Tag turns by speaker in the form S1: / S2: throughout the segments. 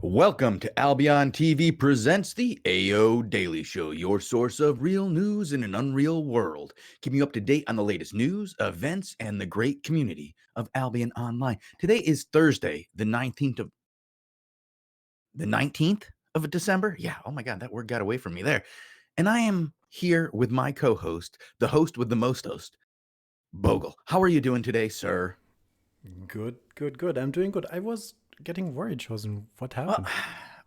S1: Welcome to Albion TV presents the AO Daily Show, your source of real news in an unreal world, keeping you up to date on the latest news, events, and the great community of Albion Online. Today is Thursday, the 19th of December. Yeah, oh my God, that word got away from me there. And I am here with my co-host, the host with the most host, Bogul. How are you doing today, sir?
S2: Good. I'm doing good. I was getting worried, Shozen. What
S1: Well,
S2: happened?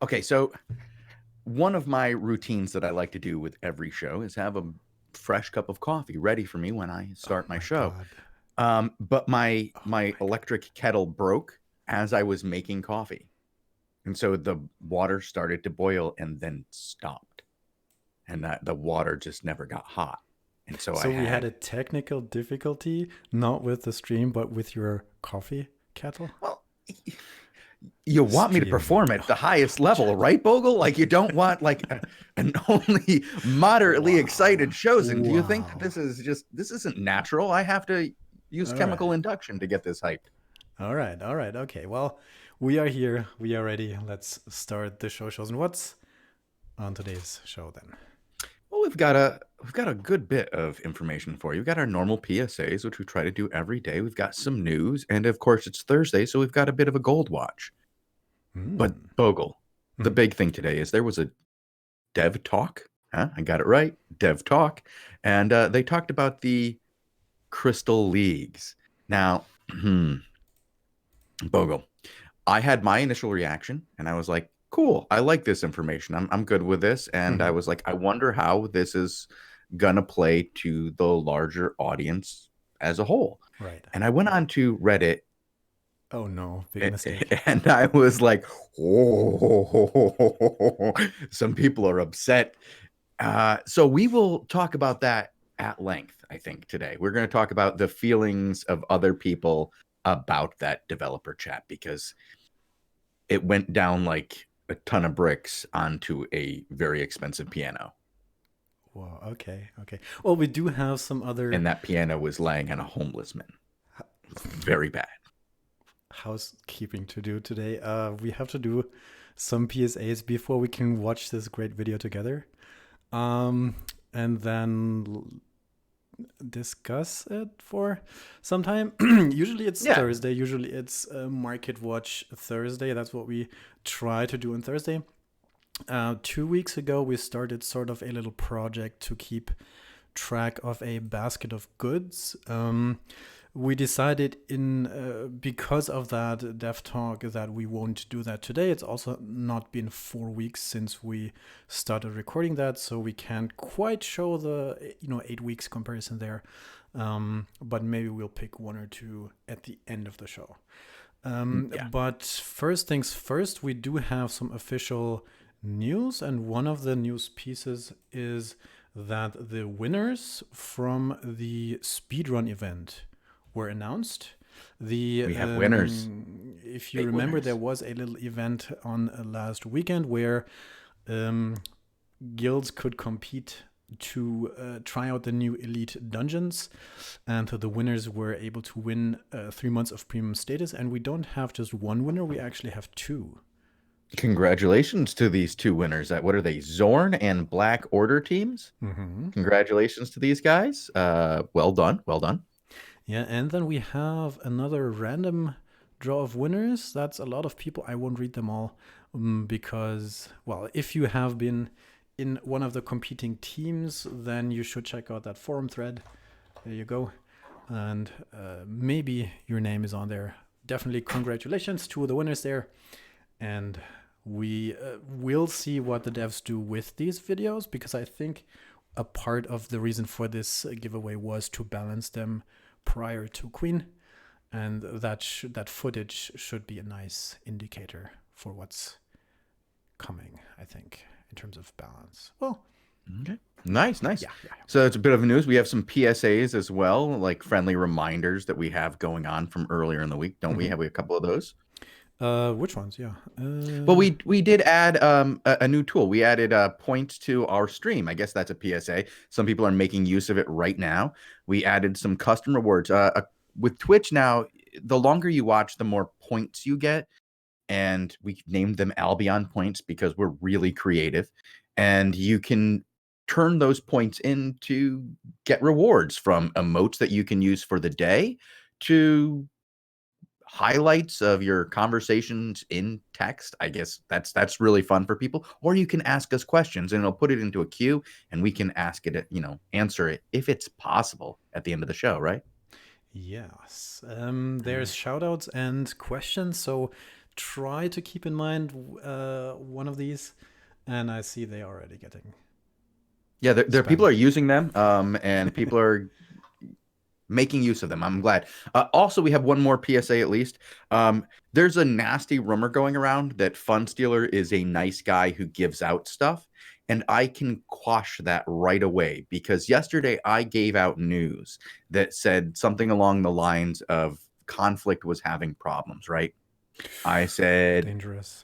S1: okay, so one of my routines that I like to do with every show is have a fresh cup of coffee ready for me when I
S2: Oh
S1: start my
S2: my
S1: show.
S2: god.
S1: But my
S2: Oh
S1: my
S2: my god.
S1: electric kettle broke as I was making coffee, and so the water started to boil and then stopped, and the water just never got hot. And so I
S2: So we had
S1: had,
S2: a technical difficulty, not with the stream, but with your coffee kettle
S1: well, you want me to
S2: stream.
S1: perform at the
S2: Oh my
S1: highest
S2: god,
S1: level,
S2: chat.
S1: right, Bogle? Like you don't want an only moderately
S2: Wow.
S1: excited chosen. Do you think that
S2: Wow.
S1: this isn't natural? I have to use
S2: All
S1: chemical
S2: right.
S1: induction to get this hyped.
S2: All right. Okay. Well, we are here. We are ready. Let's start the show, Shozen. What's on today's show then?
S1: Well, we've got a good bit of information for you. We've got our normal PSAs, which we try to do every day. We've got some news, and of course, it's Thursday, so we've got a bit of a gold watch. But
S2: Hmm.
S1: Bogle, the
S2: Hmm.
S1: big thing today is there was a dev talk. Huh? I got it right, dev talk, and they talked about the crystal leagues. Now, Bogle, I had my initial reaction, and I was like, "Cool, I like this information. I'm good with this." And I
S2: Hmm.
S1: was like, "I wonder how this is gonna play to the larger audience as a whole."
S2: Right.
S1: And I went on to Reddit,
S2: Oh no, big mistake.
S1: and I was like, "Oh, some people are upset." So we will talk about that at length, I think, today. We're going to talk about the feelings of other people about that developer chat because it went down like a ton of bricks onto a very expensive piano.
S2: Wow. Okay. Well, we do have some other
S1: And that piano was laying on a homeless man. It was very bad.
S2: housekeeping to do today. We have to do some PSAs before we can watch this great video together. Um, and then discuss it for some time. Usually it's
S1: Yeah.
S2: Thursday. Usually it's Market Watch Thursday. That's what we try to do on Thursday. 2 weeks ago, we started sort of a little project to keep track of a basket of goods. We decided in because of that dev talk that we won't do that today. It's also not been 4 weeks since we started recording that, so we can't quite show the 8 weeks comparison there. But maybe we'll pick one or two at the end of the show.
S1: Yeah.
S2: But first things first, we do have some official news, and one of the news pieces is that the winners from the speedrun event were announced. The
S1: We have winners,
S2: If you
S1: big
S2: remember, there
S1: winners.
S2: was a little event on last weekend where um, guilds could compete to try out the new elite dungeons, and the winners were able to win 3 months of premium status. And we don't have just one winner; we actually have two.
S1: Congratulations to these two winners. What are they? Zorn and Black Order teams?
S2: Mm-hmm.
S1: Congratulations to these guys. Well done. Well done.
S2: Yeah, and then we have another random draw of winners. That's a lot of people. I won't read them all because, well, if you have been in one of the competing teams, then you should check out that forum thread. There you go. And maybe your name is on there. Definitely congratulations to the winners there. And we will see what the devs do with these videos, because I think a part of the reason for this giveaway was to balance them prior to Queen, and that footage should be a nice indicator for what's coming, I think, in terms of balance. Well,
S1: Okay. Nice, nice.
S2: yeah.
S1: So it's a bit of news. We have some PSAs as well, like friendly reminders that we have going on from earlier in the week, don't we?
S2: Mm-hmm.
S1: Have we a couple of those?
S2: Which ones? Yeah.
S1: Well, we did add a new tool. We added points to our stream. I guess that's a PSA. Some people are making use of it right now. We added some custom rewards. With Twitch now, the longer you watch, the more points you get. and we named them Albion points because we're really creative. And you can turn those points in to get rewards, from emotes that you can use for the day to highlights of your conversations in text. I guess that's really fun for people. Or you can ask us questions and it'll put it into a queue and we can ask it, answer it if it's possible at the end of the show, right?
S2: Yes. There's shout outs and questions, so try to keep in mind one of these. And I see they are already getting.
S1: Yeah, there
S2: spam.
S1: people are using them, and people are making use of them. I'm glad. Also, we have one more PSA at least. There's a nasty rumor going around that Funstealer is a nice guy who gives out stuff. And I can quash that right away, because yesterday I gave out news that said something along the lines of Conflict was having problems, right? I said,
S2: Dangerous.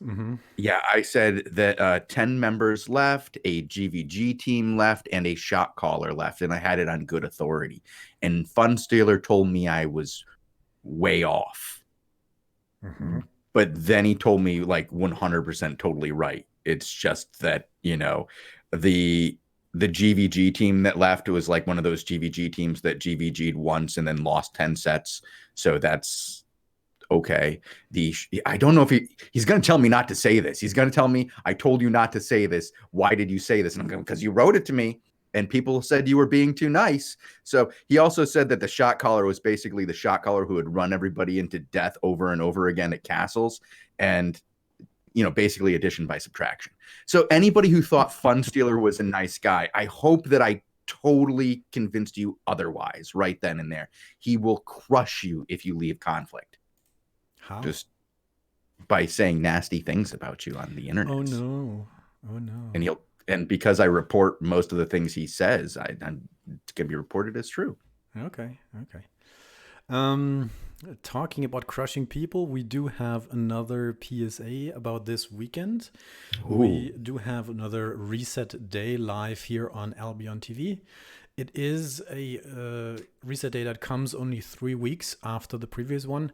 S1: yeah, I said that 10 members left, a GVG team left, and a shot caller left, and I had it on good authority. And Funstealer told me I was way off. But then he told me like 100% totally right. It's just that, the GVG team that left was like one of those GVG teams that GVG'd once and then lost 10 sets. So that's okay. I don't know if he's going to tell me not to say this. He's going to tell me, I told you not to say this. Why did you say this? And I'm going, because you wrote it to me and people said you were being too nice. So he also said that the shot caller was basically the shot caller who would run everybody into death over and over again at castles, and basically addition by subtraction. So anybody who thought Funstealer was a nice guy, I hope that I totally convinced you otherwise right then and there. He will crush you if you leave Conflict.
S2: How?
S1: Just by saying nasty things about you on the internet.
S2: Oh no. Oh no.
S1: And because I report most of the things he says, I'm going to be reported as true.
S2: Okay. Talking about crushing people, we do have another PSA about this weekend.
S1: Ooh.
S2: We do have another reset day live here on Albion TV. It is a reset day that comes only 3 weeks after the previous one.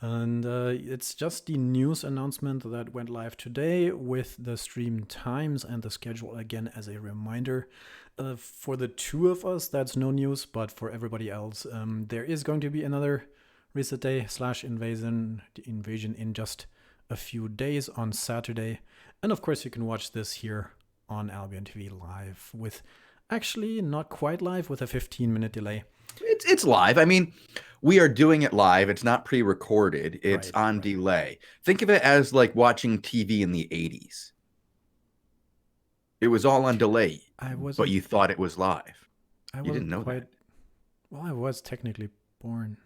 S2: And it's just the news announcement that went live today with the stream times and the schedule again as a reminder. For the two of us, that's no news, but for everybody else, there is going to be another reset day / invasion in just a few days on Saturday. And of course, you can watch this here on Albion TV live with... Actually, not quite live, with a 15-minute delay.
S1: It's live. I mean, we are doing it live. It's not pre-recorded. It's on delay. Think of it as like watching TV in the 80s. It was all on delay, but you thought it was live. You didn't know that.
S2: Well, I was technically born.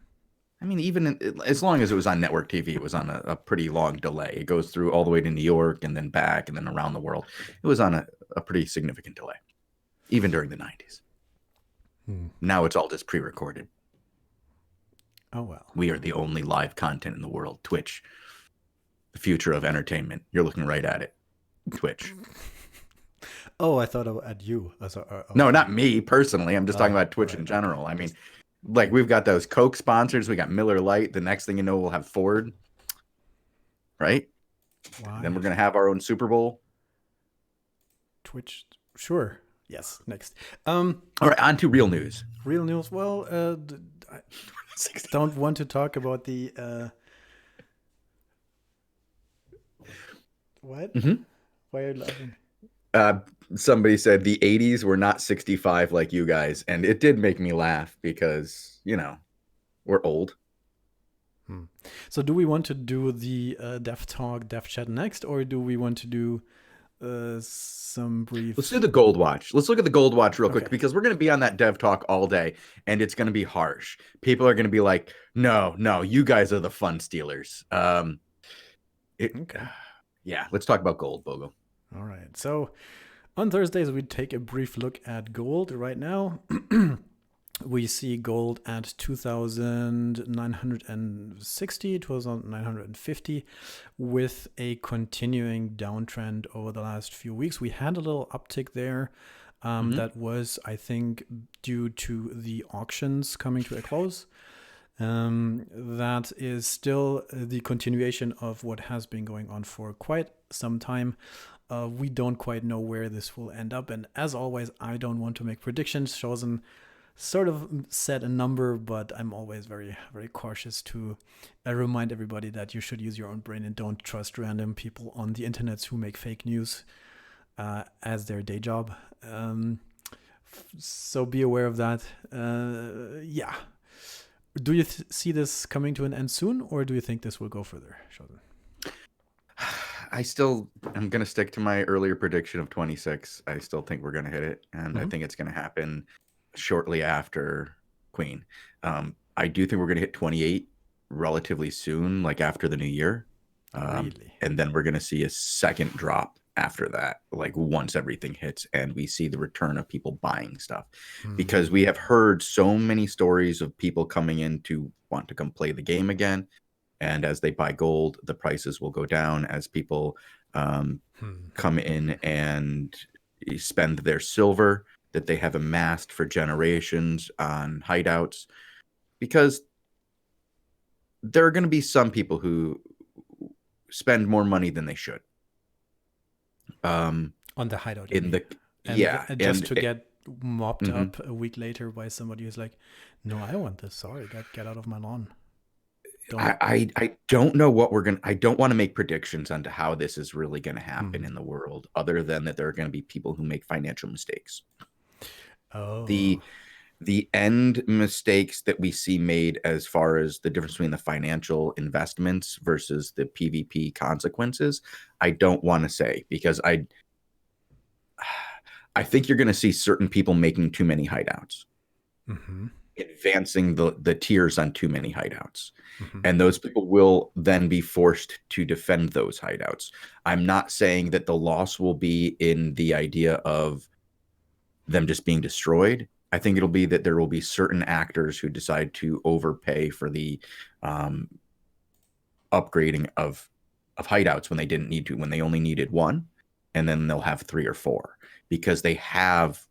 S1: I mean, even as long as it was on network TV, it was on a pretty long delay. It goes through all the way to New York and then back and then around the world. It was on a pretty significant delay. Even during the 90s. Now it's all just pre-recorded.
S2: Oh, well.
S1: We are the only live content in the world. Twitch. The future of entertainment. You're looking right at it. Twitch.
S2: Oh, I thought at you.
S1: No, not me personally. I'm just talking about Twitch in general. I mean, like, we've got those Coke sponsors. We got Miller Lite. The next thing you know, we'll have Ford. Right?
S2: Why?
S1: Then we're going to have our own Super Bowl.
S2: Twitch. Sure. Yes, next.
S1: All right, on to real news.
S2: Real news. Well, I don't want to talk about the... What? Why are you laughing?
S1: Somebody said the 80s were not 65 like you guys, and it did make me laugh because, we're old.
S2: So do we want to do the Dev Talk, Dev Chat next, or do we want to do... some brief...
S1: Let's do the Gold Watch. Let's look at the Gold Watch real quick, because we're going to be on that Dev Talk all day, and it's going to be harsh. People are going to be like, no, you guys are the Funstealers. Yeah, let's talk about gold, Bogul.
S2: All right. So on Thursdays, we take a brief look at gold. Right now, we see gold at 2,960, 2,950, with a continuing downtrend over the last few weeks. We had a little uptick there. That was, I think, due to the auctions coming to a close. That is still the continuation of what has been going on for quite some time. We don't quite know where this will end up. And as always, I don't want to make predictions. Shozen sort of set a number, but I'm always very, very cautious to remind everybody that you should use your own brain and don't trust random people on the internet who make fake news as their day job. So be aware of that. Yeah. Do you see this coming to an end soon, or do you think this will go further, Sheldon?
S1: I'm going to stick to my earlier prediction of 26. I still think we're going to hit it, and I think it's going to happen shortly after Queen. I do think we're going to hit 28 relatively soon, like after the new year.
S2: Really?
S1: And then we're going to see a second drop after that, like once everything hits and we see the return of people buying stuff. Because we have heard so many stories of people coming in to want to come play the game again. And as they buy gold, the prices will go down as people come in and spend their silver that they have amassed for generations on hideouts. Because there are going to be some people who spend more money than they should.
S2: On the hideout.
S1: Just
S2: to get mopped up a week later by somebody who's like, no, I want this. Sorry, get out of my lawn.
S1: I don't know what I don't want to make predictions onto how this is really going to happen in the world, other than that there are going to be people who make financial mistakes. The end mistakes that we see made as far as the difference between the financial investments versus the PvP consequences, I don't want to say, because I think you're going to see certain people making too many hideouts, advancing the tiers on too many hideouts. And those people will then be forced to defend those hideouts. I'm not saying that the loss will be in the idea of them just being destroyed. I think it'll be that there will be certain actors who decide to overpay for the upgrading of hideouts when they didn't need to, when they only needed one, and then they'll have 3 or 4 because they have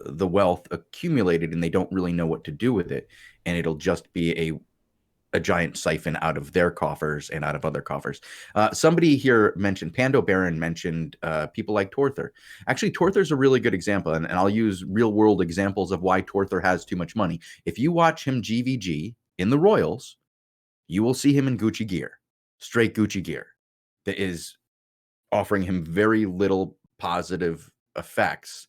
S1: the wealth accumulated and they don't really know what to do with it, and it'll just be a giant siphon out of their coffers and out of other coffers. Somebody here mentioned, Pando Baron mentioned people like Torther. Actually, Torther's a really good example, and I'll use real world examples of why Torther has too much money. If you watch him GVG in the Royals, you will see him in Gucci gear, straight Gucci gear, that is offering him very little positive effects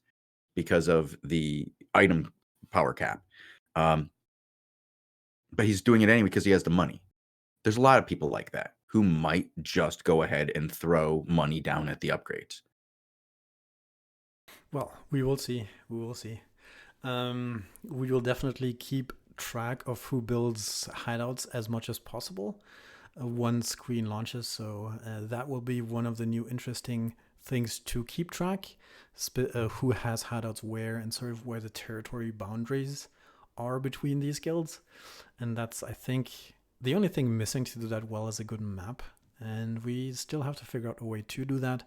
S1: because of the item power cap. But he's doing it anyway because he has the money. There's a lot of people like that who might just go ahead and throw money down at the upgrades.
S2: Well, we will see. We will see. We will definitely keep track of who builds hideouts as much as possible once Queen launches. So that will be one of the new interesting things to keep track. Who has hideouts where, and sort of where the territory boundaries are between these guilds. And that's, I think, the only thing missing to do that well is a good map. And we still have to figure out a way to do that.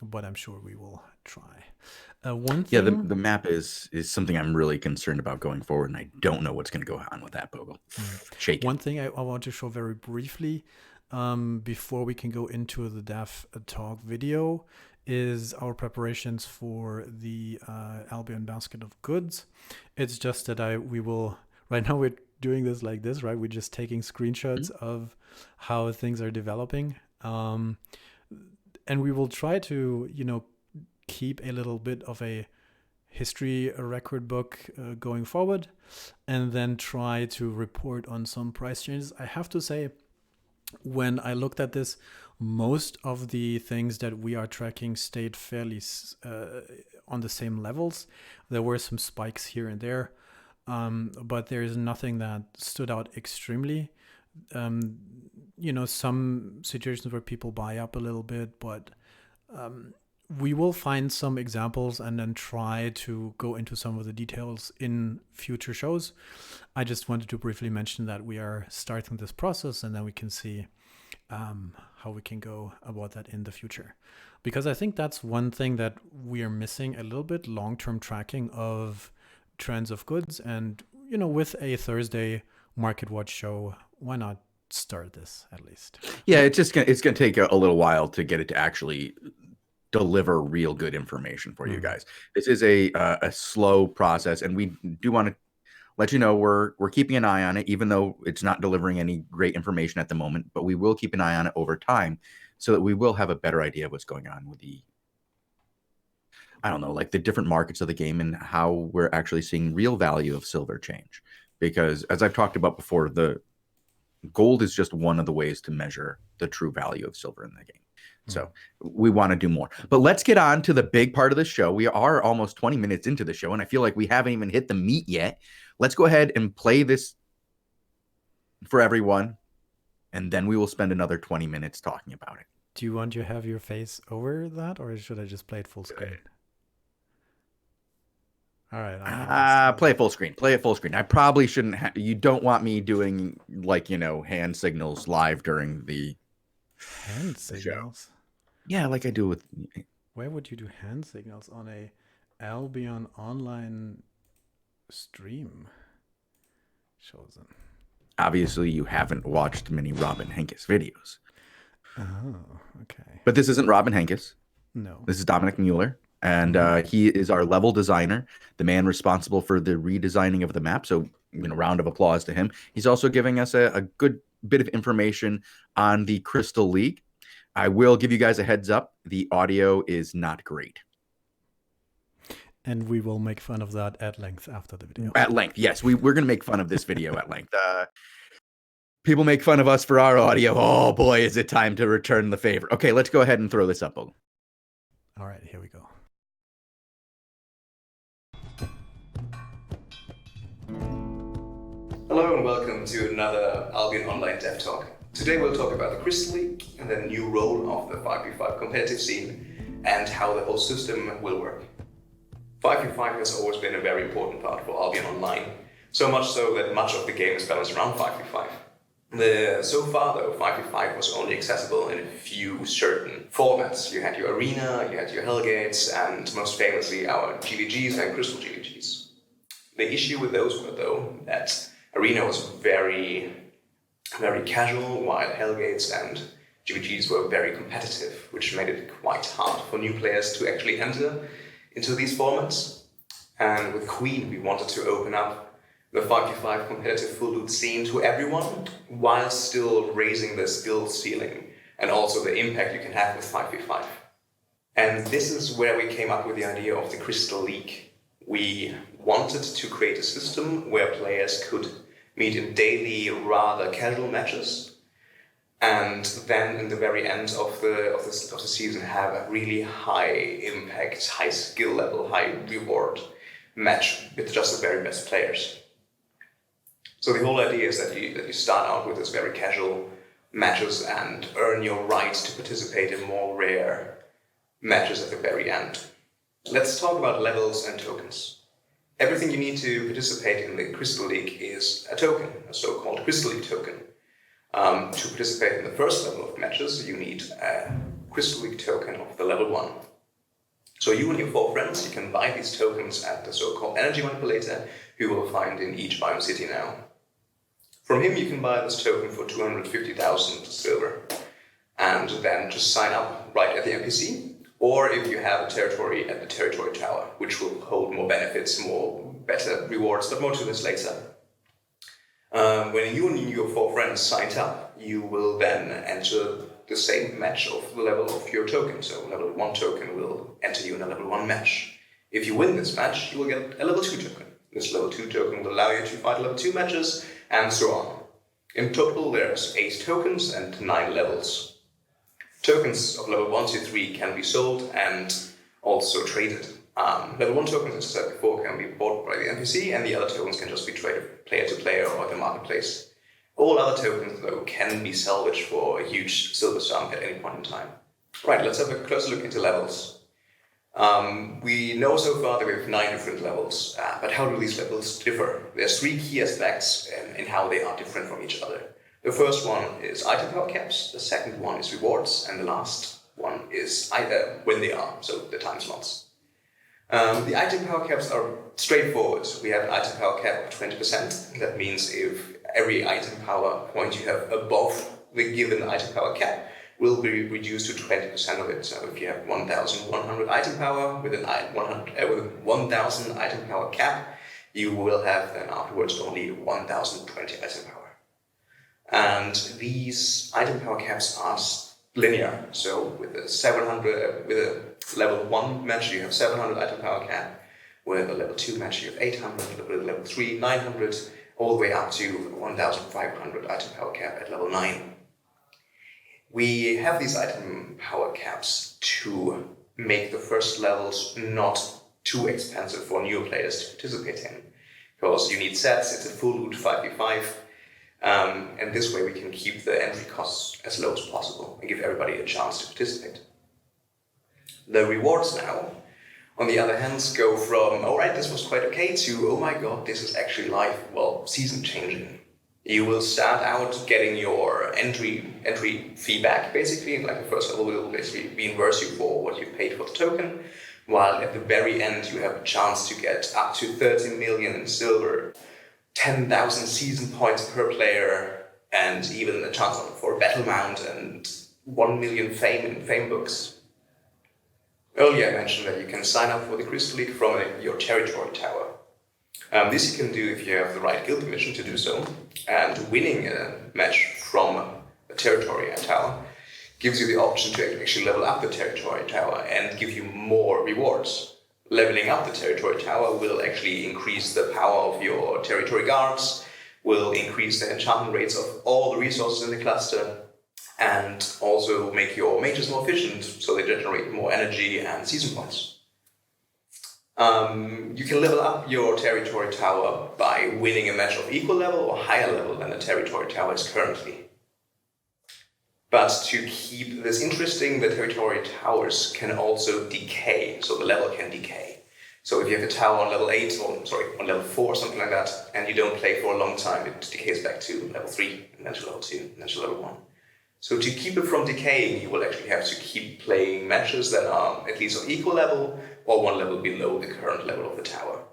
S2: But I'm sure we will try. One thing...
S1: Yeah, the map is something I'm really concerned about going forward, and I don't know what's going to go on with that, Bogul. Shake it.
S2: One thing I want to show very briefly before we can go into the dev talk video is our preparations for the Albion basket of goods. It's just that we will, right now we're doing this like this, right? We're just taking screenshots of how things are developing. And we will try to, keep a little bit of a history, a record book going forward, and then try to report on some price changes. I have to say, when I looked at this, most of the things that we are tracking stayed fairly on the same levels. There were some spikes here and there, but there is nothing that stood out extremely. Some situations where people buy up a little bit, but we will find some examples and then try to go into some of the details in future shows. I just wanted to briefly mention that we are starting this process, and then we can see how we can go about that in the future. Because I think that's one thing that we are missing a little bit, long-term tracking of trends of goods. And, with a Thursday Market Watch show, why not start this at least?
S1: Yeah, it's gonna take a little while to get it to actually deliver real good information for you guys. This is a slow process, and we do want to let you know we're keeping an eye on it, even though it's not delivering any great information at the moment. But we will keep an eye on it over time, so that we will have a better idea of what's going on with the different markets of the game and how we're actually seeing real value of silver change. Because as I've talked about before, the gold is just one of the ways to measure the true value of silver in the game. So we want to do more. But let's get on to the big part of the show. We are almost 20 minutes into the show, and I feel like we haven't even hit the meat yet. Let's go ahead and play this for everyone, and then we will spend another 20 minutes talking about it.
S2: Do you want to have your face over that, or should I just play it full screen? All right.
S1: Play it full screen. Play it full screen. I probably shouldn't. You don't want me doing hand signals live during the
S2: hand signals.
S1: Yeah, like I do with.
S2: Where would you do hand signals on a Albion Online stream? Shozen.
S1: Obviously, you haven't watched many Robin Henkes videos.
S2: Oh, okay.
S1: But this isn't Robin Henkes.
S2: No.
S1: This is Dominic Mueller. And he is our level designer, the man responsible for the redesigning of the map. So, round of applause to him. He's also giving us a good bit of information on the Crystal League. I will give you guys a heads up. The audio is not great.
S2: And we will make fun of that at length after the video.
S1: At length, yes. We're going to make fun of this video at length. People make fun of us for our audio. Oh, boy, is it time to return the favor. Okay, let's go ahead and throw this up.
S2: All right, here we go.
S3: Hello and welcome to another Albion Online Dev Talk. Today we'll talk about the Crystal League and the new role of the 5v5 competitive scene and how the whole system will work. 5v5 has always been a very important part for Albion Online, so much so that much of the game is balanced around 5v5. So far though, 5v5 was only accessible in a few certain formats. You had your Arena, you had your Hellgates, and most famously our GVGs and Crystal GVGs. The issue with those were though that Arena was very, very casual, while Hellgates and GVGs were very competitive, which made it quite hard for new players to actually enter into these formats. And with Queen, we wanted to open up the 5v5 competitive full loot scene to everyone, while still raising the skill ceiling and also the impact you can have with 5v5. And this is where we came up with the idea of the Crystal League. We wanted to create a system where players could meet in daily, rather casual matches, and then in the very end of the season have a really high impact, high skill level, high reward match with just the very best players. So the whole idea is that you start out with this very casual matches and earn your right to participate in more rare matches at the very end. Let's talk about levels and tokens. Everything you need to participate in the Crystal League is a token, a so-called Crystal League token. To participate in the first level of matches, you need a Crystal League token of the level 1. So you and your 4 friends, you can buy these tokens at the so-called energy manipulator, who you will find in each biome city now. From him you can buy this token for 250,000 silver, and then just sign up right at the NPC. Or if you have a territory at the territory tower, which will hold more benefits, better rewards, but more to this later. When you and your 4 friends signed up, you will then enter the same match of the level of your token. So level 1 token will enter you in a level 1 match. If you win this match, you will get a level 2 token. This level 2 token will allow you to fight level 2 matches, and so on. In total, there's 8 tokens and 9 levels. Tokens of level 1 to 3 can be sold and also traded. Level 1 tokens, as I said before, can be bought by the NPC, and the other tokens can just be traded player to player or at the marketplace. All other tokens, though, can be salvaged for a huge silver sum at any point in time. Right, let's have a closer look into levels. We know so far that we have 9 different levels, but how do these levels differ? There's 3 key aspects in how they are different from each other. The first one is item power caps, the second one is rewards, and the last one is when they are, so the time slots. The item power caps are straightforward. We have an item power cap of 20%. That means if every item power point you have above the given item power cap will be reduced to 20% of it. So if you have 1,100 item power with a 1,000 item power cap, you will have then afterwards only 1,020 item power. And these item power caps are linear. So with a level 1 match you have 700 item power cap, with a level 2 match you have 800, with a level 3 900, all the way up to 1,500 item power cap at level 9. We have these item power caps to make the first levels not too expensive for new players to participate in, because you need sets, it's a full loot 5v5, and this way we can keep the entry costs as low as possible and give everybody a chance to participate. The rewards now, on the other hand, go from, alright, this was quite okay, to, oh my god, this is actually season changing. You will start out getting your entry fee back, basically, like the first level will basically reimburse you for what you paid for the token, while at the very end you have a chance to get up to 30 million in silver, 10,000 season points per player, and even a chance for a battle mount and 1 million fame in fame books. Earlier I mentioned that you can sign up for the Crystal League from your territory tower. This you can do if you have the right guild permission to do so, and winning a match from a territory tower gives you the option to actually level up the territory tower and give you more rewards. Leveling up the territory tower will actually increase the power of your territory guards, will increase the enchantment rates of all the resources in the cluster, and also make your mages more efficient, so they generate more energy and season points. You can level up your territory tower by winning a match of equal level or higher level than the territory tower is currently. But to keep this interesting, the territory towers can also decay, so the level can decay. So if you have a tower on level 8, on level 4 or something like that, and you don't play for a long time, it decays back to level 3, and then to level 2, and then to level 1. So to keep it from decaying, you will actually have to keep playing matches that are at least on equal level or one level below the current level of the tower,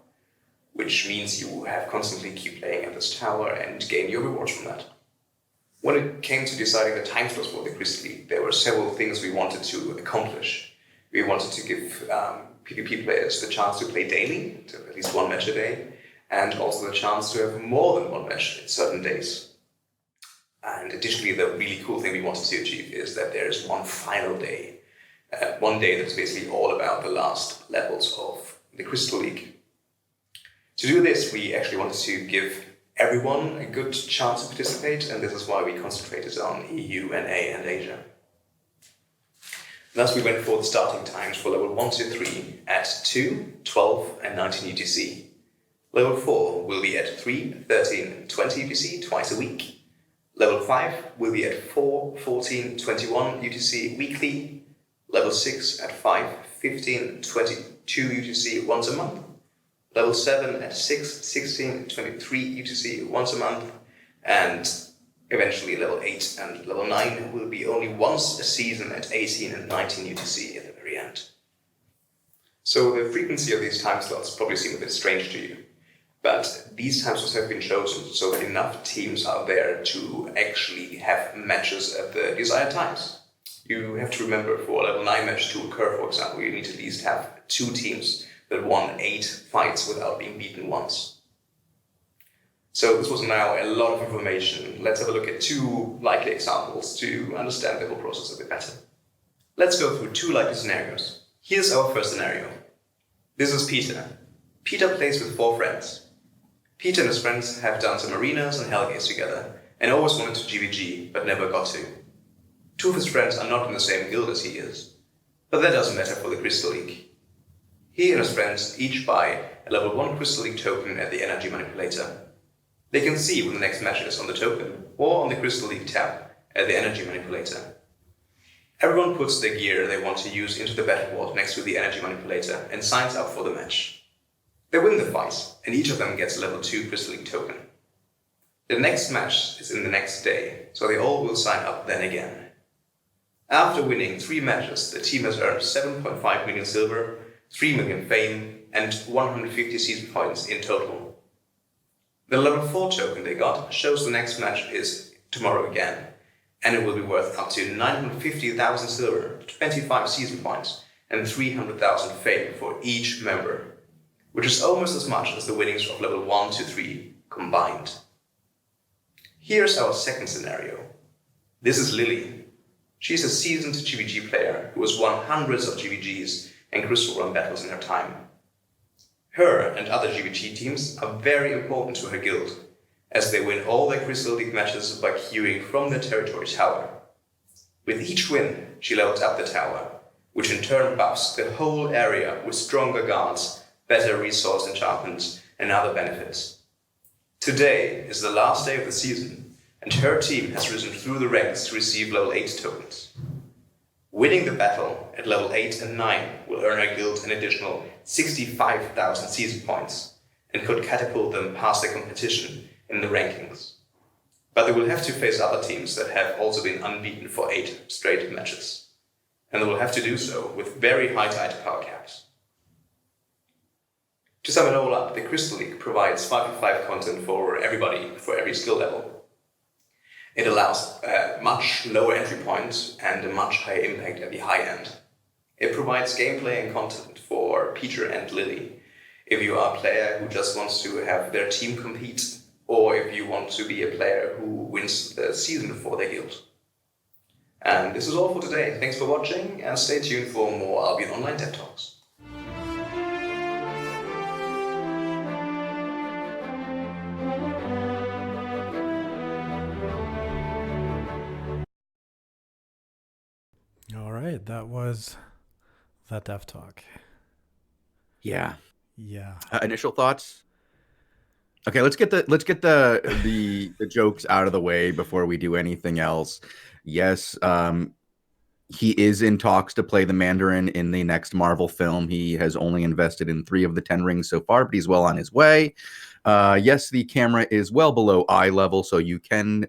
S3: which means you have constantly keep playing at this tower and gain your rewards from that. When it came to deciding the time slots for the Crystal League, there were several things we wanted to accomplish. We wanted to give PvP players the chance to play daily, to at least one match a day, and also the chance to have more than one match in certain days. And additionally, the really cool thing we wanted to achieve is that there is one final day. One day that's basically all about the last levels of the Crystal League. To do this, we actually wanted to give everyone a good chance to participate, and this is why we concentrated on EU, NA, and Asia. Thus, we went for the starting times for level 1 to 3 at 2, 12, and 19 UTC. Level 4 will be at 3, 13, and 20 UTC twice a week. Level 5 will be at 4, 14, 21 UTC weekly. Level 6 at 5, 15, 22 UTC once a month. Level 7 at 6, 16, 23 UTC once a month. And eventually level 8 and level 9 will be only once a season at 18 and 19 UTC at the very end. So the frequency of these time slots probably seem a bit strange to you. But these time slots have been chosen so that enough teams are there to actually have matches at the desired times. You have to remember, for a level 9 match to occur, for example, you need to at least have 2 teams that won 8 fights without being beaten once. So this was now a lot of information. Let's have a look at 2 likely examples to understand the whole process a bit better. Let's go through 2 likely scenarios. Here's our first scenario. This is Peter. Peter plays with 4 friends. Peter and his friends have done some arenas and hellgates together, and always wanted to GVG, but never got to. 2 of his friends are not in the same guild as he is, but that doesn't matter for the Crystal League. He and his friends each buy a level 1 Crystal League token at the Energy Manipulator. They can see when the next match is on the token, or on the Crystal League tab at the Energy Manipulator. Everyone puts their gear they want to use into the battle ward next to the Energy Manipulator and signs up for the match. They win the fight, and each of them gets a level 2 Crystal League token. The next match is in the next day, so they all will sign up then again. After winning 3 matches, the team has earned 7.5 million silver, 3 million fame, and 150 season points in total. The level 4 token they got shows the next match is tomorrow again, and it will be worth up to 950,000 silver, 25 season points, and 300,000 fame for each member, which is almost as much as the winnings of level 1 to 3 combined. Here's our second scenario. This is Lily. She's a seasoned GVG player who has won hundreds of GVGs and Crystal Run battles in her time. Her and other GVG teams are very important to her guild, as they win all their Crystal League matches by queuing from their territory tower. With each win, she levels up the tower, which in turn buffs the whole area with stronger guards, better resource enchantments, and other benefits. Today is the last day of the season, and her team has risen through the ranks to receive level 8 tokens. Winning the battle at level 8 and 9 will earn her guild an additional 65,000 season points, and could catapult them past the competition in the rankings. But they will have to face other teams that have also been unbeaten for 8 straight matches, and they will have to do so with very high tight power caps. To sum it all up, the Crystal League provides 5v5 content for everybody, for every skill level. It allows much lower entry points and a much higher impact at the high end. It provides gameplay and content for Peter and Lily, if you are a player who just wants to have their team compete, or if you want to be a player who wins the season for their guild. And this is all for today. Thanks for watching, and stay tuned for more Albion Online Dev Talks.
S2: All right, that was that Dev Talk.
S1: Yeah.
S2: Yeah.
S1: Initial thoughts. Okay, let's get the jokes out of the way before we do anything else. Yes, he is in talks to play the Mandarin in the next Marvel film. He has only invested in 3 of the 10 rings so far, but he's well on his way. Yes, the camera is well below eye level, so you can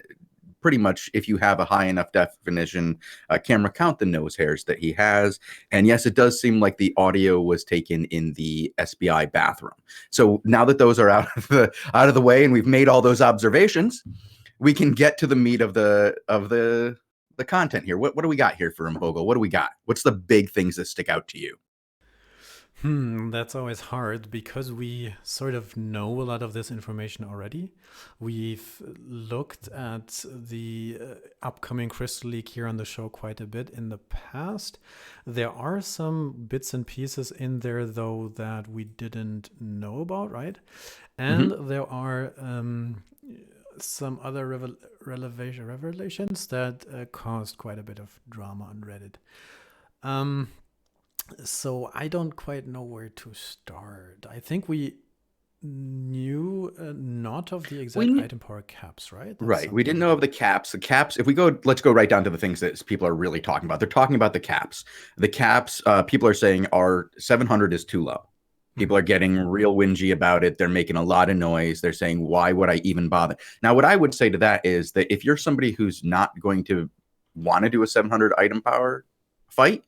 S1: pretty much, if you have a high enough definition camera, count the nose hairs that he has. And yes, it does seem like the audio was taken in the SBI bathroom. So now that those are out of the way, and we've made all those observations, we can get to the meat of the content here. What do we got here for Bogul? What do we got? What's the big things that stick out to you?
S2: That's always hard because we sort of know a lot of this information already. We've looked at the upcoming Crystal League here on the show quite a bit in the past. There are some bits and pieces in there, though, that we didn't know about, right? And there are some other revelations that caused quite a bit of drama on Reddit. So I don't quite know where to start. I think we knew not of the exact item power caps, right?
S1: Right. We didn't know of the caps. The caps, if we go, let's go right down to the things that people are really talking about. They're talking about the caps. The caps, people are saying are 700 is too low. People are getting real whingy about it. They're making a lot of noise. They're saying, why would I even bother? Now, what I would say to that is that if you're somebody who's not going to want to do a 700 item power fight,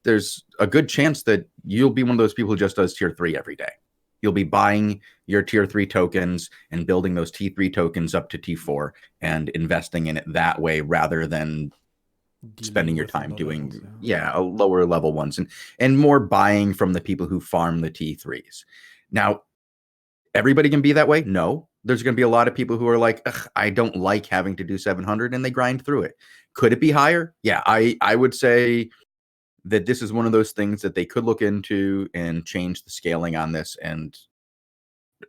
S1: there's a good chance that you'll be one of those people who just does tier 3 every day. You'll be buying your tier 3 tokens and building those T3 tokens up to T4 and investing in it that way rather than spending your time doing a lower level ones and more buying from the people who farm the T3s. Now, everybody can be that way? No. There's going to be a lot of people who are like, I don't like having to do 700, and they grind through it. Could it be higher? Yeah, I would say that this is one of those things that they could look into and change the scaling on this and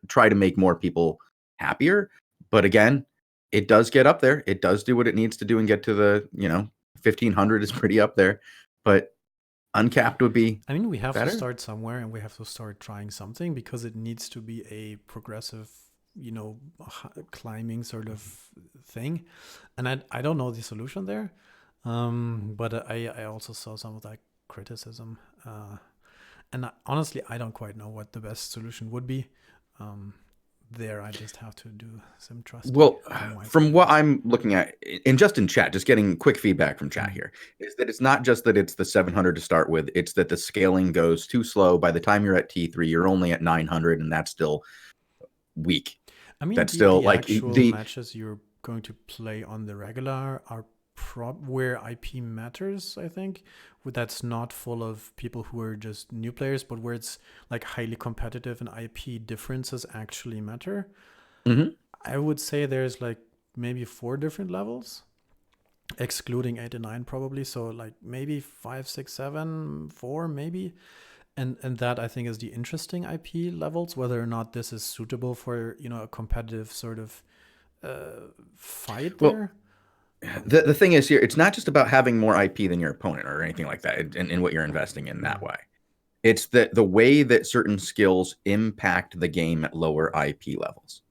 S1: try to make more people happier. But again, it does get up there. It does do what it needs to do and get to the, 1500 is pretty up there, but uncapped would be
S2: I mean, we have
S1: better.
S2: to start somewhere, and we have to start trying something because it needs to be a progressive, climbing sort of thing. And I don't know the solution there. But I also saw some of that criticism. And honestly, I don't quite know what the best solution would be. there I just have to do some trust.
S1: Well, from what I'm looking at, and just in chat, just getting quick feedback from chat here, is that it's not just that it's the 700 to start with, it's that the scaling goes too slow. By the time you're at T3, you're only at 900, and that's still weak.
S2: I mean,
S1: that's
S2: the,
S1: still
S2: the
S1: like
S2: actual
S1: the
S2: matches you're going to play on the regular are where IP matters, I think. That's not full of people who are just new players, but where it's like highly competitive and IP differences actually matter.
S1: Mhm.
S2: I would say there's like maybe 4 different levels, excluding 8 and 9 probably. So like maybe 5, 6, 7, 4 maybe. And that I think is the interesting IP levels, whether or not this is suitable for, you know, a competitive sort of fight there.
S1: The thing is here, it's not just about having more IP than your opponent or anything like that in what you're investing in that way. It's that the way that certain skills impact the game at lower IP levels.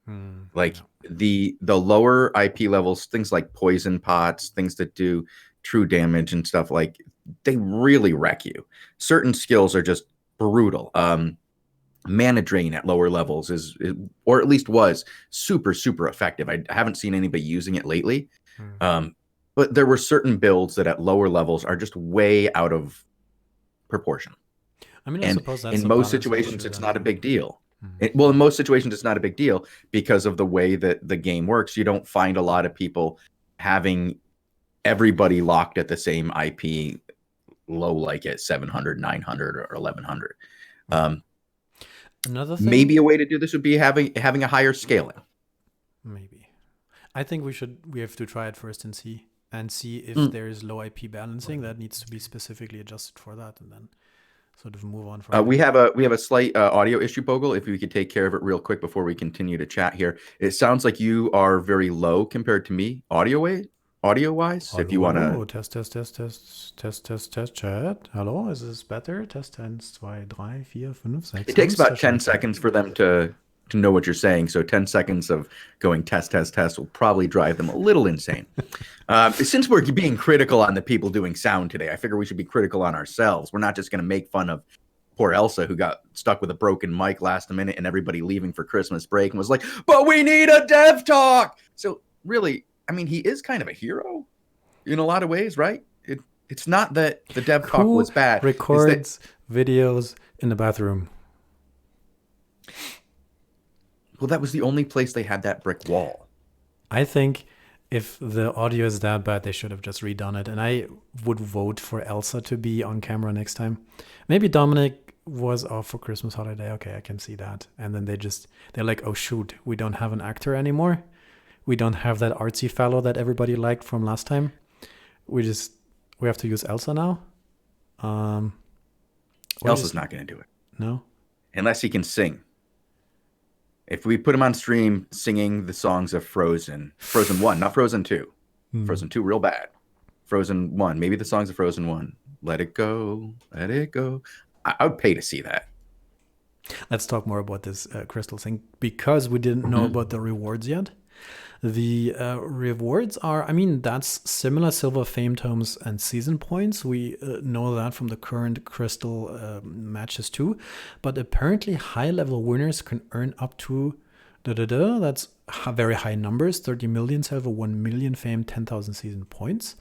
S1: Like the lower IP levels, things like poison pots, things that do true damage and stuff, like they really wreck you. Certain skills are just brutal. Mana drain at lower levels is, or at least was, super effective. I haven't seen anybody using it lately. But there were certain builds that at lower levels are just way out of proportion.
S2: I mean, I suppose that's
S1: in most situations, it's not a big deal. In most situations, it's not a big deal because of the way that the game works. You don't find a lot of people having everybody locked at the same IP low, like at 700, 900, or 1100.
S2: Another thing,
S1: maybe a way to do this would be having a higher scaling.
S2: Maybe. I think we have to try it first and see if there is low IP balancing that needs to be specifically adjusted for that, and then sort of move on from
S1: we have a slight audio issue, Bogul. If we could take care of it real quick before we continue to chat here. It sounds like you are very low compared to me audio wise. If you want to
S2: test chat. Hello, is this better? Test 1 2 3 4 5 6.
S1: It takes about 10 seconds for them to know what you're saying. So 10 seconds of going test will probably drive them a little insane. Since we're being critical on the people doing sound today, I figure we should be critical on ourselves. We're not just going to make fun of poor Elsa, who got stuck with a broken mic last minute and everybody leaving for Christmas break and was like, but we need a dev talk. So really, I mean, he is kind of a hero in a lot of ways, right? It's not that the dev talk was bad.
S2: Records videos in the bathroom.
S1: Well, that was the only place they had that brick wall.
S2: I think if the audio is that bad, they should have just redone it. And I would vote for Elsa to be on camera next time. Maybe Dominic was off for Christmas holiday. Okay, I can see that. And then they're like, oh shoot, we don't have an actor anymore. We don't have that artsy fellow that everybody liked from last time. We have to use Elsa now.
S1: Elsa's not going to do it.
S2: No?
S1: Unless he can sing. If we put him on stream singing the songs of Frozen 1, not Frozen 2. Frozen 2, real bad. Frozen 1, maybe the songs of Frozen 1. Let it go, let it go. I would pay to see that.
S2: Let's talk more about this crystal thing, because we didn't know about the rewards yet. The rewards are, I mean, that's similar silver fame tomes and season points. We know that from the current crystal matches too. But apparently high level winners can earn up to, that's very high numbers, 30 million silver, 1 million fame, 10,000 season points.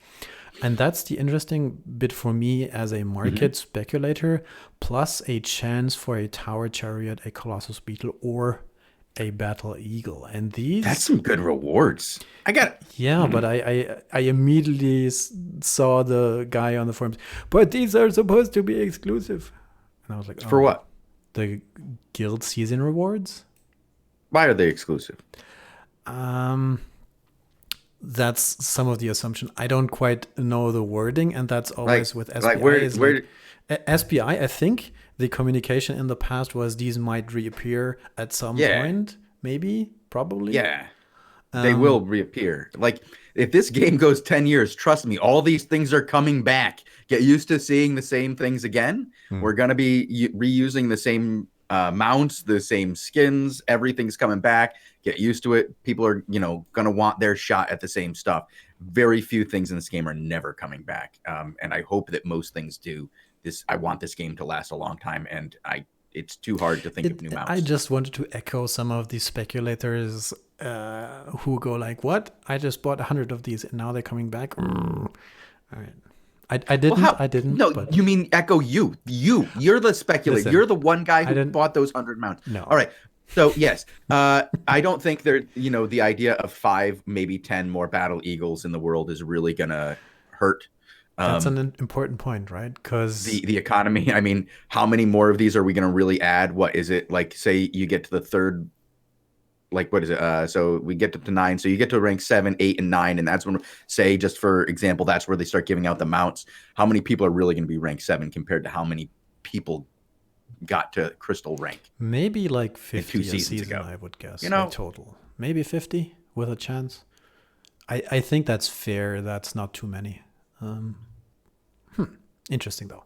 S2: And that's the interesting bit for me as a market speculator, plus a chance for a tower chariot, a colossus beetle, or a battle eagle. And that's
S1: some good rewards.
S2: But I immediately saw the guy on the forums, but these are supposed to be exclusive, and I was like,
S1: for what?
S2: The guild season rewards.
S1: Why are they exclusive?
S2: That's some of the assumption. I don't quite know the wording, and that's always with SPI. SPI, I think the communication in the past was these might reappear at some point, maybe, probably.
S1: Yeah, they will reappear. Like, if this game goes 10 years, trust me, all these things are coming back. Get used to seeing the same things again. We're going to be reusing the same mounts, the same skins. Everything's coming back. Get used to it. People are, going to want their shot at the same stuff. Very few things in this game are never coming back. And I hope that most things do. I want this game to last a long time, and it's too hard to think of new mounts.
S2: I just wanted to echo some of these speculators who go like, "What? I just bought 100 of these, and now they're coming back." All right. I didn't. I didn't.
S1: No,
S2: but
S1: you mean echo you. You're the speculator.
S2: Listen,
S1: you're the one guy who bought those 100 mounts.
S2: No.
S1: All right. So yes, I don't think the idea of 5, maybe 10 more Battle Eagles in the world is really gonna hurt.
S2: That's an important point, right? Because
S1: the economy. I mean, how many more of these are we gonna really add? What is it like? Say you get to the third. Like, what is it? So we get to 9. So you get to rank 7, 8, and 9, and that's when, say, just for example, that's where they start giving out the mounts. How many people are really going to be rank 7 compared to how many people got to crystal rank?
S2: Maybe like 50
S1: 2
S2: a
S1: seasons
S2: season,
S1: ago.
S2: I would guess.
S1: You know,
S2: total. Maybe 50 with a chance. I think that's fair. That's not too many. Interesting though.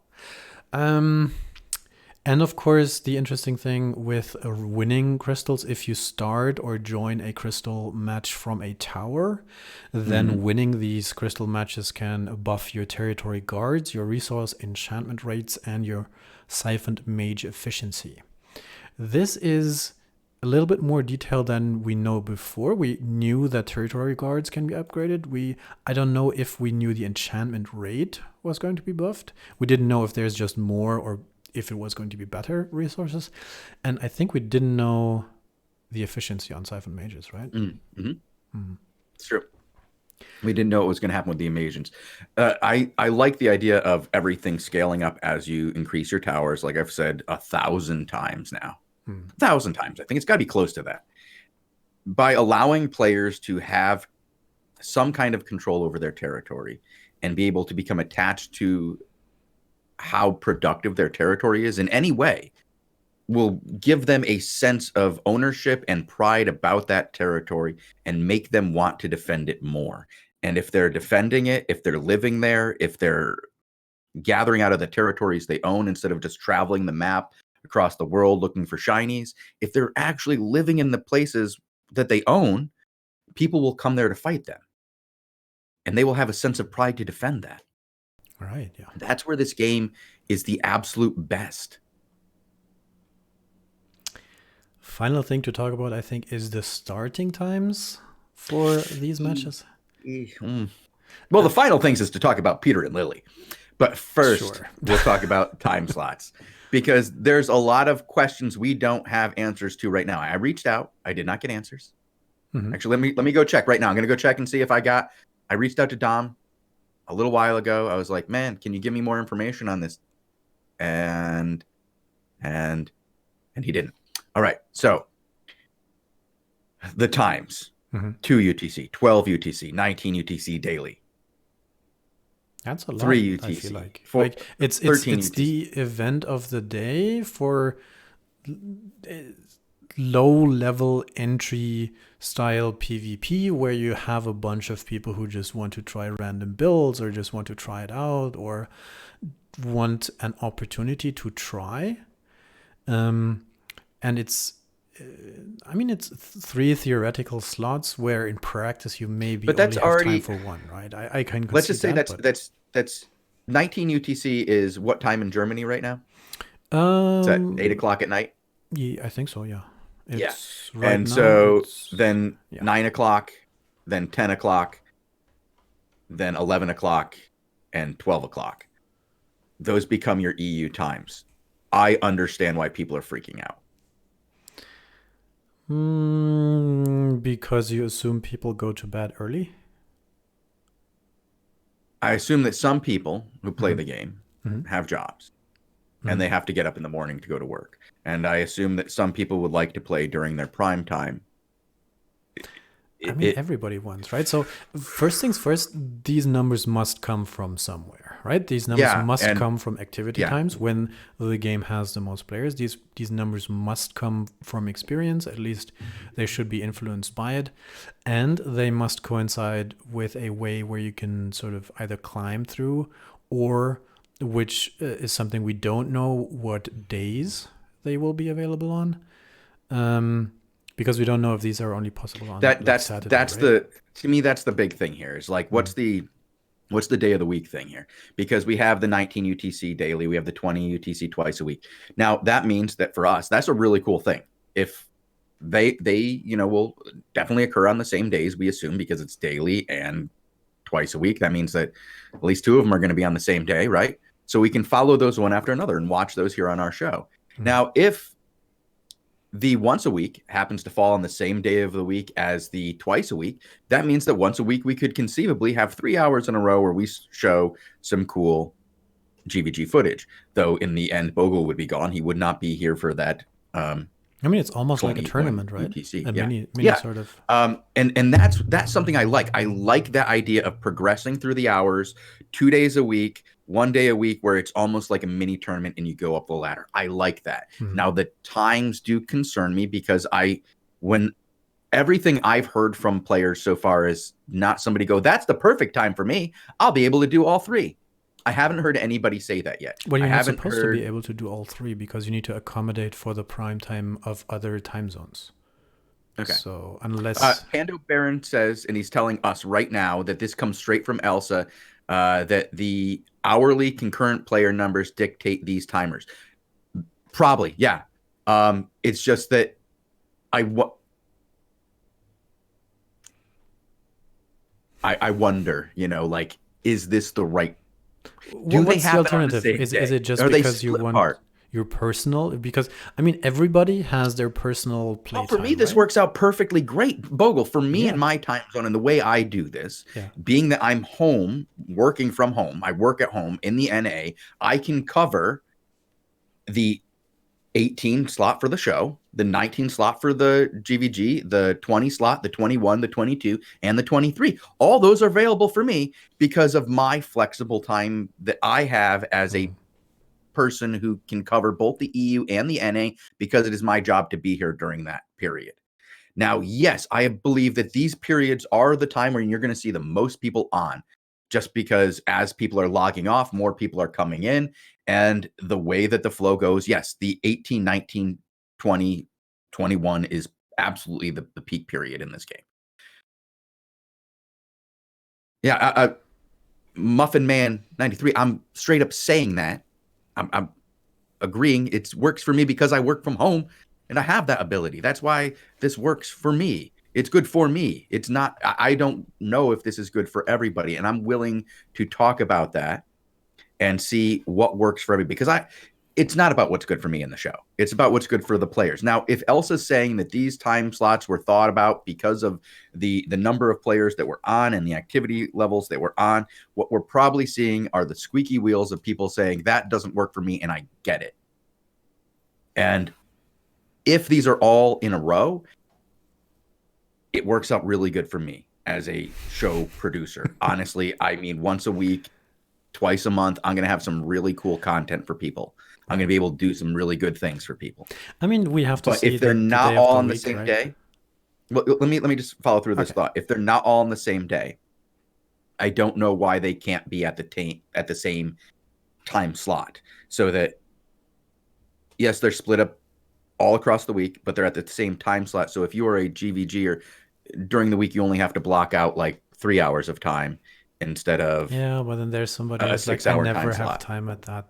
S2: And of course, the interesting thing with winning crystals, if you start or join a crystal match from a tower, then winning these crystal matches can buff your territory guards, your resource enchantment rates, and your siphoned mage efficiency. This is a little bit more detailed than we know before. We knew that territory guards can be upgraded. I don't know if we knew the enchantment rate was going to be buffed. We didn't know if there's just more or if it was going to be better resources. And I think we didn't know the efficiency on siphon mages, right?
S1: It's true. We didn't know what was going to happen with the invasions. I like the idea of everything scaling up as you increase your towers. Like I've said 1,000 times now. 1,000 times. I think it's got to be close to that. By allowing players to have some kind of control over their territory and be able to become attached to how productive their territory is in any way will give them a sense of ownership and pride about that territory and make them want to defend it more. And if they're defending it, if they're living there, if they're gathering out of the territories they own instead of just traveling the map across the world looking for shinies, if they're actually living in the places that they own, people will come there to fight them. And they will have a sense of pride to defend that.
S2: Right, yeah.
S1: That's where this game is the absolute best.
S2: Final thing to talk about, I think, is the starting times for these matches.
S1: Well, the final things is to talk about Peter and Lily. But first, we'll talk about time slots. Because there's a lot of questions we don't have answers to right now. I reached out. I did not get answers. Actually, let me go check right now. I'm going to go check and see if I reached out to Dom a little while ago. I was like, man, can you give me more information on this? And he didn't. All right. So the times, 2 UTC, 12 UTC, 19 UTC daily.
S2: That's a lot.
S1: 3 UTC.
S2: I feel like.
S1: 4,
S2: like it's the event of the day for low level entry style PvP where you have a bunch of people who just want to try random builds or just want to try it out or want an opportunity to try. And it's 3 theoretical slots where in practice you maybe
S1: but that's
S2: only have
S1: already
S2: time for one, right? I can
S1: let's just say that's 19 UTC is what time in Germany right now? Is that 8 o'clock at night?
S2: Yeah, I think so, yeah.
S1: It's
S2: right
S1: and
S2: now,
S1: so then 9 o'clock, then 10 o'clock, then 11 o'clock, and 12 o'clock. Those become your EU times. I understand why people are freaking out.
S2: Because you assume people go to bed early?
S1: I assume that some people who play the game have jobs. And they have to get up in the morning to go to work. And I assume that some people would like to play during their prime time.
S2: Everybody wants, right? So first things first, these numbers must come from somewhere, right? These numbers must come from activity times when the game has the most players. These numbers must come from experience. At least they should be influenced by it. And they must coincide with a way where you can sort of either climb through or, which is something we don't know, what days they will be available on. Because we don't know if these are only possible on
S1: that's
S2: Saturday,
S1: that's
S2: right?
S1: to me that's the big thing here is like what's the what's the day of the week thing here? Because we have the 19 UTC daily, we have the 20 UTC twice a week. Now that means that for us, that's a really cool thing. If they will definitely occur on the same days, we assume, because it's daily and twice a week. That means that at least 2 of them are going to be on the same day, right? So we can follow those one after another and watch those here on our show. Now, if the once a week happens to fall on the same day of the week as the twice a week, that means that once a week we could conceivably have 3 hours in a row where we show some cool GVG footage. Though in the end, Bogul would be gone. He would not be here for that.
S2: I mean, it's almost like a tournament, right?
S1: UTC.
S2: A
S1: Yeah.
S2: mini sort of.
S1: And that's something I like. I like that idea of progressing through the hours, 2 days a week, 1 day a week, where it's almost like a mini tournament and you go up the ladder. I like that. Now the times do concern me, because when everything I've heard from players so far is not somebody go, that's the perfect time for me, I'll be able to do all 3. I haven't heard anybody say that yet.
S2: Well, you're not supposed to be able to do all 3, because you need to accommodate for the prime time of other time zones.
S1: Okay.
S2: So unless
S1: Pando Baron says, and he's telling us right now that this comes straight from Elsa, that the hourly concurrent player numbers dictate these timers. Probably, yeah. It's just that I wonder, like, is this the right?
S2: What's the alternative? Is it just because you want your personal? Because I mean, everybody has their personal play.
S1: Well, for me, this works out perfectly great, Bogul. For me and my time zone and the way I do this, being that I'm home, working from home, I work at home in the NA, I can cover the 18 slot for the show, the 19 slot for the GVG, the 20 slot, the 21, the 22, and the 23. All those are available for me because of my flexible time that I have as a person who can cover both the EU and the NA, because it is my job to be here during that period. Now, yes, I believe that these periods are the time where you're going to see the most people on, just because as people are logging off, more people are coming in. And the way that the flow goes, yes, the 18, 19, 20, 21 is absolutely the peak period in this game. Yeah, Muffin Man 93, I'm straight up saying that. I'm agreeing it works for me because I work from home and I have that ability. That's why this works for me. It's good for me. It's not, I don't know if this is good for everybody. And I'm willing to talk about that and see what works for everybody, because it's not about what's good for me in the show. It's about what's good for the players. Now, if Elsa's saying that these time slots were thought about because of the number of players that were on and the activity levels that were on, what we're probably seeing are the squeaky wheels of people saying that doesn't work for me, and I get it. And if these are all in a row, it works out really good for me as a show producer. Honestly, I mean, once a week, twice a month, I'm going to have some really cool content for people. I'm going to be able to do some really good things for people.
S2: I mean, we have to see
S1: if they're not all on the same
S2: right?
S1: day, well, let me just follow through this thought. If they're not all on the same day, I don't know why they can't be at the same time slot, so that yes, they're split up all across the week, but they're at the same time slot. So if you are a GVG, or during the week, you only have to block out like 3 hours of time instead of
S2: but then there's somebody who's like, I never have time at that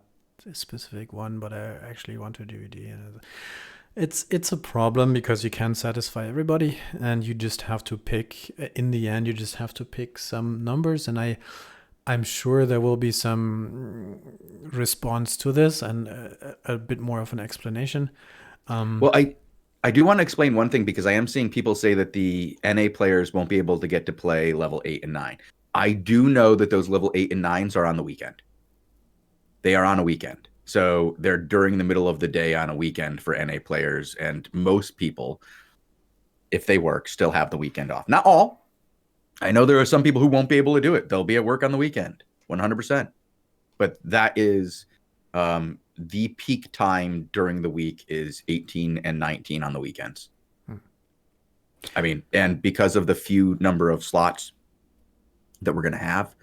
S2: specific one, but I actually want to DVD. It's a problem because you can't satisfy everybody, and you just have to pick. In the end, you just have to pick some numbers, and I'm sure there will be some response to this and a bit more of an explanation.
S1: Well, I do want to explain one thing, because I am seeing people say that the NA players won't be able to get to play level 8 and 9. I do know that those level 8 and 9s are on the weekend. They are on a weekend. So they're during the middle of the day on a weekend for NA players. And most people, if they work, still have the weekend off. Not all. I know there are some people who won't be able to do it. They'll be at work on the weekend, 100%. But that is the peak time during the week is 18 and 19 on the weekends. I mean, and because of the few number of slots that we're going to have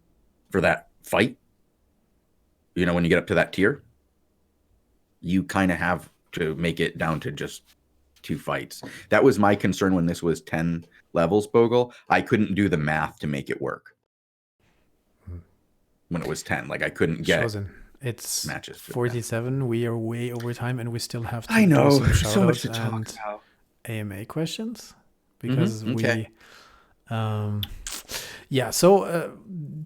S1: for that fight, when you get up to that tier, you kind of have to make it down to just 2 fights. That was my concern when this was 10 levels, Bogul. I couldn't do the math to make it work. when it was 10. Like I couldn't get
S2: Shozen. It's
S1: matches.
S2: 47. We are way over time, and we still have to
S1: I know,
S2: do some
S1: so much to
S2: shoutouts
S1: talk
S2: and
S1: about.
S2: AMA questions because
S1: okay.
S2: So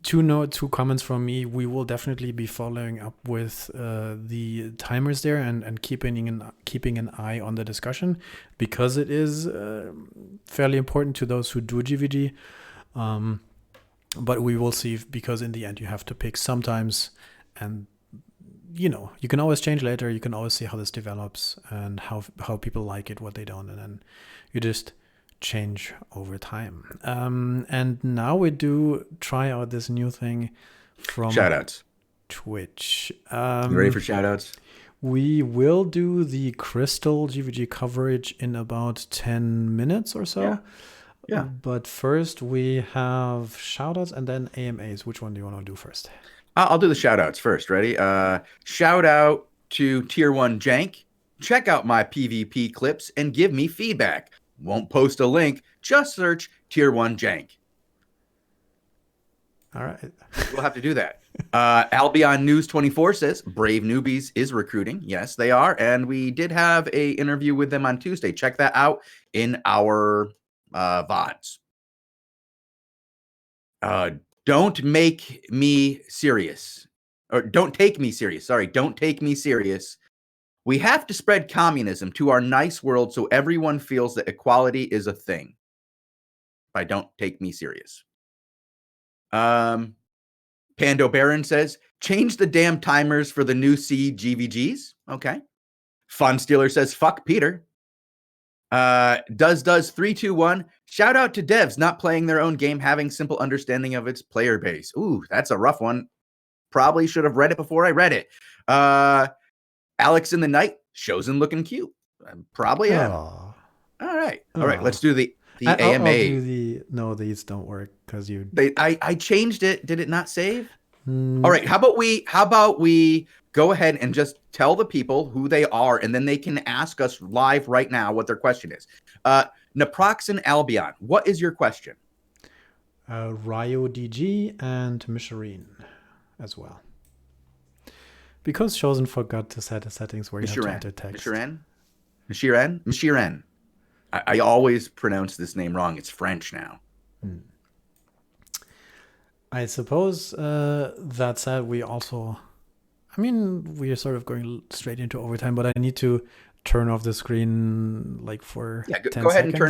S2: two comments from me. We will definitely be following up with the timers there and keeping an eye on the discussion, because it is fairly important to those who do GVG. But we will see, because in the end you have to pick sometimes, and you can always change later. You can always see how this develops and how people like it, what they don't, and then you just change over time. And now we do try out this new thing from
S1: Shoutouts.
S2: Twitch.
S1: You ready for shoutouts?
S2: We will do the Crystal GVG coverage in about 10 minutes or so.
S1: Yeah.
S2: But first we have shoutouts and then AMAs. Which one do you want to do first?
S1: I'll do the shoutouts first. Ready? Shout out to Tier 1 Jank. Check out my PvP clips and give me feedback. Won't post a link. Just search Tier 1 Jank.
S2: All right.
S1: We'll have to do that. Albion News 24 says Brave Newbies is recruiting. Yes, they are. And we did have a interview with them on Tuesday. Check that out in our VODs. Don't make me serious. Or don't take me serious. Sorry, don't take me serious. We have to spread communism to our nice world so everyone feels that equality is a thing. By don't take me serious. Pando Baron says, change the damn timers for the new GVGs. Okay. Fun Stealer says, fuck Peter. Does 321. Shout out to devs not playing their own game, having simple understanding of its player base. Ooh, that's a rough one. Probably should have read it before I read it. Alex in the Night, Shozen looking cute. Probably am. All right. Let's do the AMA.
S2: I'll do no, these don't work because
S1: I changed it. Did it not save? All right. How about we go ahead and just tell the people who they are, and then they can ask us live right now what their question is. Naproxen Albion, what is your question?
S2: Ryo DG and Micharine as well. Because Shozen forgot to set the settings where you have to enter text.
S1: Michiren. I always pronounce this name wrong. It's French now.
S2: I suppose that said, we are sort of going straight into overtime, but I need to turn off the screen like for 10
S1: go ahead and
S2: seconds.
S1: turn